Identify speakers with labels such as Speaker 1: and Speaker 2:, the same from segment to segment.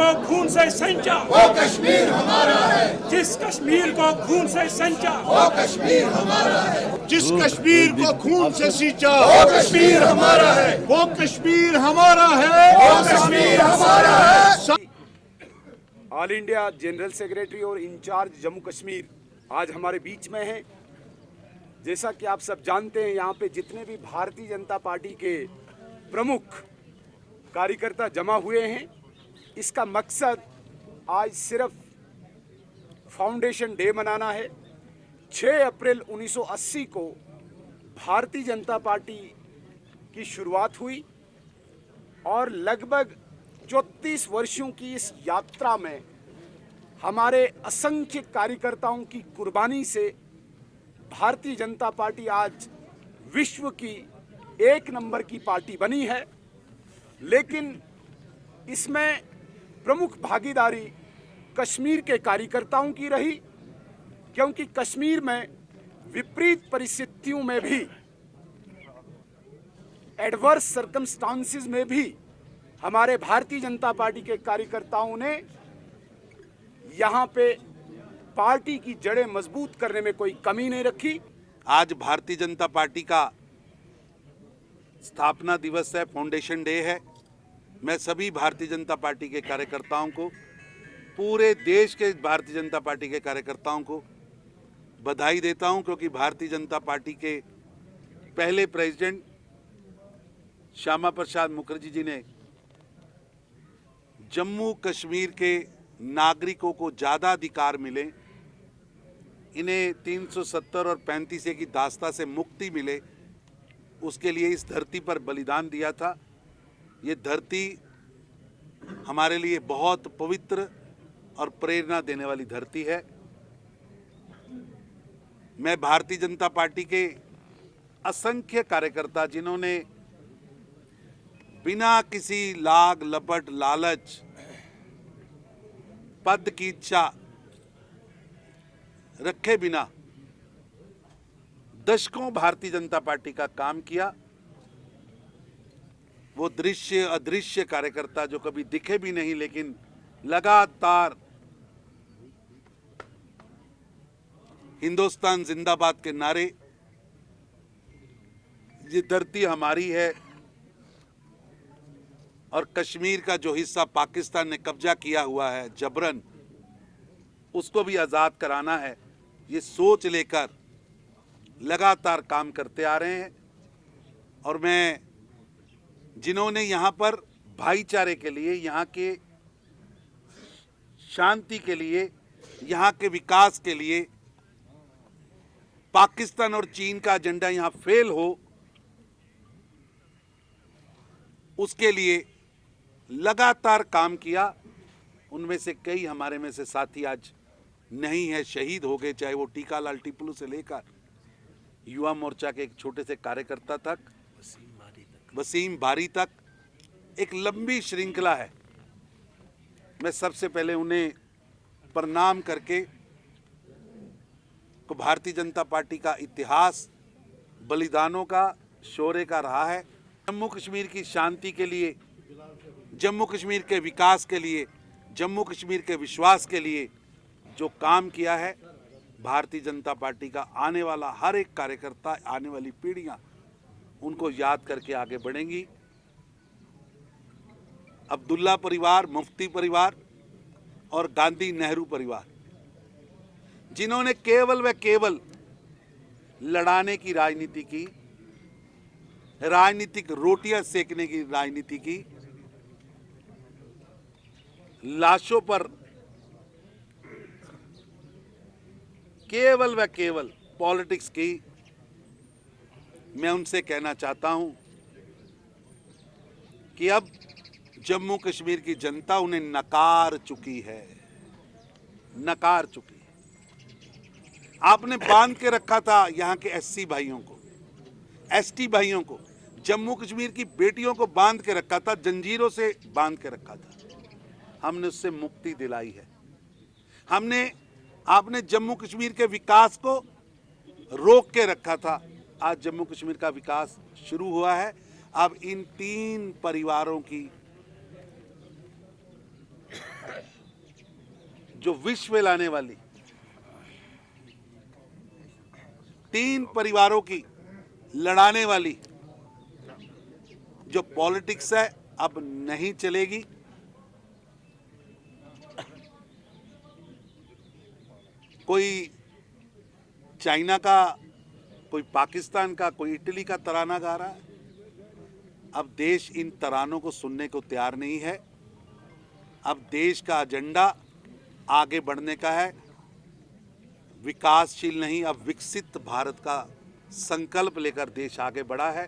Speaker 1: को खून से सैंचा
Speaker 2: वो कश्मीर हमारा है।
Speaker 1: जिस कश्मीर को खून से सैंचा
Speaker 2: वो कश्मीर हमारा है।
Speaker 3: जिस कश्मीर को खून से सींचा
Speaker 2: वो कश्मीर हमारा है।
Speaker 3: वो कश्मीर हमारा है।
Speaker 2: वो कश्मीर हमारा है।
Speaker 4: ऑल इंडिया जनरल सेक्रेटरी और इंचार्ज जम्मू कश्मीर आज हमारे बीच में हैं। जैसा कि आप सब जानते हैं, यहाँ पे जितने भी भारतीय जनता पार्टी के प्रमुख कार्यकर्ता जमा हुए हैं, इसका मकसद आज सिर्फ फाउंडेशन डे मनाना है। 6 अप्रैल 1980 को भारतीय जनता पार्टी की शुरुआत हुई और लगभग 34 वर्षों की इस यात्रा में हमारे असंख्य कार्यकर्ताओं की कुर्बानी से भारतीय जनता पार्टी आज विश्व की 1 नंबर की पार्टी बनी है। लेकिन इसमें प्रमुख भागीदारी कश्मीर के कार्यकर्ताओं की रही, क्योंकि कश्मीर में विपरीत परिस्थितियों में भी, एडवर्स सर्कमस्टांसेस में भी हमारे भारतीय जनता पार्टी के कार्यकर्ताओं ने यहाँ पे पार्टी की जड़ें मजबूत करने में कोई कमी नहीं रखी।
Speaker 5: आज भारतीय जनता पार्टी का स्थापना दिवस है, फाउंडेशन डे है। मैं सभी भारतीय जनता पार्टी के कार्यकर्ताओं को, पूरे देश के भारतीय जनता पार्टी के कार्यकर्ताओं को बधाई देता हूं, क्योंकि भारतीय जनता पार्टी के पहले प्रेसिडेंट श्यामा प्रसाद मुखर्जी जी ने जम्मू कश्मीर के नागरिकों को ज़्यादा अधिकार मिले, इन्हें 370 और 35A की दास्ता से मुक्ति मिले, उसके लिए इस धरती पर बलिदान दिया था। ये धरती हमारे लिए बहुत पवित्र और प्रेरणा देने वाली धरती है। मैं भारतीय जनता पार्टी के असंख्य कार्यकर्ता, जिन्होंने बिना किसी लाग लपट लालच पद की इच्छा रखे बिना दशकों भारतीय जनता पार्टी का काम किया, वो दृश्य अदृश्य कार्यकर्ता जो कभी दिखे भी नहीं, लेकिन लगातार हिंदुस्तान जिंदाबाद के नारे, ये धरती हमारी है और कश्मीर का जो हिस्सा पाकिस्तान ने कब्जा किया हुआ है जबरन, उसको भी आज़ाद कराना है, ये सोच लेकर लगातार काम करते आ रहे हैं। और मैं जिन्होंने यहाँ पर भाईचारे के लिए, यहाँ के शांति के लिए, यहाँ के विकास के लिए, पाकिस्तान और चीन का एजेंडा यहाँ फेल हो, उसके लिए लगातार काम किया। उनमें से कई हमारे में से साथी आज नहीं है, शहीद हो गए, चाहे वो टीकालाल टिपलू से लेकर युवा मोर्चा के एक छोटे से कार्यकर्ता तक, वसीम बारी तक, एक लंबी श्रृंखला है। मैं सबसे पहले उन्हें प्रणाम करके, को भारतीय जनता पार्टी का इतिहास बलिदानों का, शौर्य का रहा है। जम्मू कश्मीर की शांति के लिए, जम्मू कश्मीर के विकास के लिए, जम्मू कश्मीर के विश्वास के लिए जो काम किया है, भारतीय जनता पार्टी का आने वाला हर एक कार्यकर्ता, आने वाली पीढ़ियां उनको याद करके आगे बढ़ेंगी। अब्दुल्ला परिवार, मुफ्ती परिवार और गांधी नेहरू परिवार, जिन्होंने केवल व केवल लड़ाने की राजनीति की, राजनीतिक रोटियां सेकने की राजनीति की, लाशों पर केवल व केवल पॉलिटिक्स की, मैं उनसे कहना चाहता हूं कि अब जम्मू कश्मीर की जनता उन्हें नकार चुकी है, नकार चुकी है। आपने बांध के रखा था यहाँ के एससी भाइयों को, एसटी भाइयों को, जम्मू कश्मीर की बेटियों को बांध के रखा था, जंजीरों से बांध के रखा था। हमने उससे मुक्ति दिलाई है। आपने जम्मू कश्मीर के विकास को रोक के रखा था। आज जम्मू कश्मीर का विकास शुरू हुआ है। अब इन 3 परिवारों की जो विष में लाने वाली 3 परिवारों की लड़ाने वाली जो पॉलिटिक्स है अब नहीं चलेगी। कोई चाइना का, कोई पाकिस्तान का, कोई इटली का तराना गा रहा है। अब देश इन तरानों को सुनने को तैयार नहीं है। अब देश का एजेंडा आगे बढ़ने का है, विकासशील नहीं, अब विकसित भारत का संकल्प लेकर देश आगे बढ़ा है।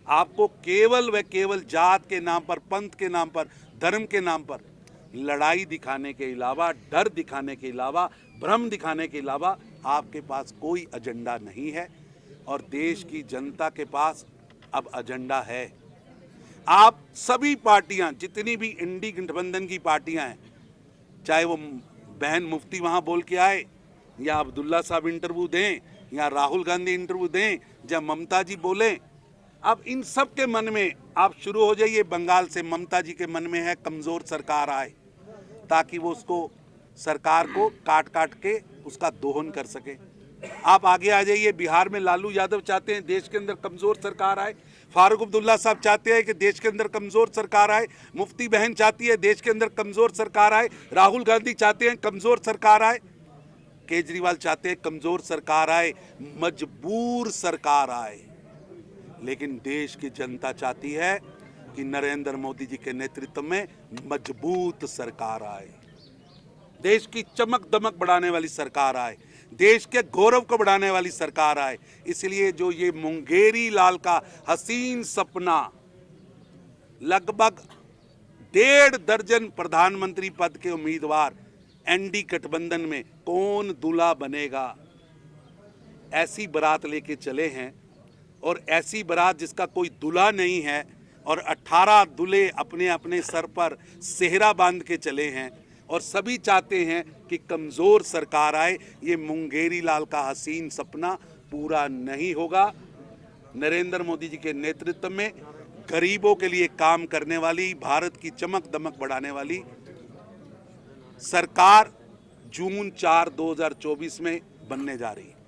Speaker 5: आपको केवल व केवल जात के नाम पर, पंथ के नाम पर, धर्म के नाम पर लड़ाई दिखाने के अलावा, डर दिखाने के अलावा, भ्रम दिखाने के अलावा आपके पास कोई एजेंडा नहीं है। और देश की जनता के पास अब एजेंडा है। आप सभी पार्टियां, जितनी भी इंडी गठबंधन की पार्टियां हैं, चाहे वो बहन मुफ्ती वहां बोल के आए, या अब्दुल्ला साहब इंटरव्यू दें, या राहुल गांधी इंटरव्यू दें, या ममता जी बोलें, अब इन सब के मन में आप शुरू हो जाइए। बंगाल से ममता जी के मन में है कमजोर सरकार आए, ताकि वो उसको, सरकार को काट काट के उसका दोहन कर सके। आप आगे आ जाइए, बिहार में लालू यादव चाहते हैं देश के अंदर कमजोर सरकार आए, फारूक अब्दुल्ला साहब चाहते हैं कि देश के अंदर कमजोर सरकार आए, मुफ्ती बहन चाहती है देश के अंदर कमजोर सरकार आए, राहुल गांधी चाहते हैं कमजोर सरकार आए, केजरीवाल चाहते हैं कमजोर सरकार आए, मजबूर सरकार आए। लेकिन देश की जनता चाहती है कि नरेंद्र मोदी जी के नेतृत्व में मजबूत सरकार आए, देश की चमक दमक बढ़ाने वाली सरकार आए, देश के गौरव को बढ़ाने वाली सरकार आए। इसलिए जो ये मुंगेरी लाल का हसीन सपना, लगभग 1.5 दर्जन प्रधानमंत्री पद के उम्मीदवार एनडी गठबंधन में कौन दूल्हा बनेगा, ऐसी बारात लेके चले हैं। और ऐसी बारात जिसका कोई दूल्हा नहीं है, और 18 दूल्हे अपने अपने सर पर सेहरा बांध के चले हैं, और सभी चाहते हैं कि कमज़ोर सरकार आए। ये मुंगेरी लाल का हसीन सपना पूरा नहीं होगा। नरेंद्र मोदी जी के नेतृत्व में गरीबों के लिए काम करने वाली, भारत की चमक दमक बढ़ाने वाली सरकार जून 4, 2024 में बनने जा रही है।